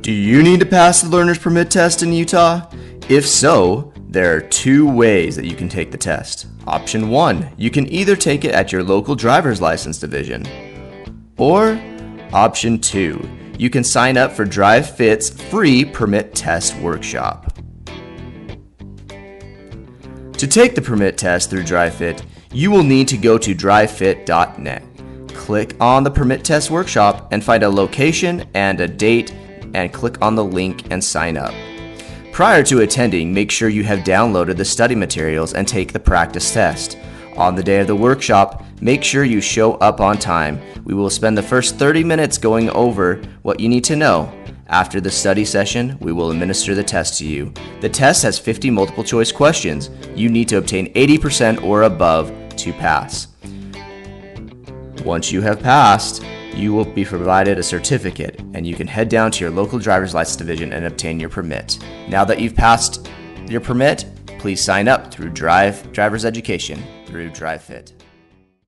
Do you need to pass the learner's permit test in Utah? If so, there are two ways that you can take the test. Option 1, you can either take it at your local driver's license division. Or option 2, you can sign up for DriveFit's free permit test workshop. To take the permit test through DriveFit, you will need to go to drivefit.net. Click on the permit test workshop and find a location and a date and click on the link and sign up. Prior to attending, make sure you have downloaded the study materials and take the practice test. On the day of the workshop, make sure you show up on time. We will spend the first 30 minutes going over what you need to know. After the study session, we will administer the test to you. The test has 50 multiple choice questions. You need to obtain 80% or above to pass. Once you have passed, you will be provided a certificate and you can head down to your local driver's license division and obtain your permit. Now that you've passed your permit, please sign up through Driver's Education through DriveFit.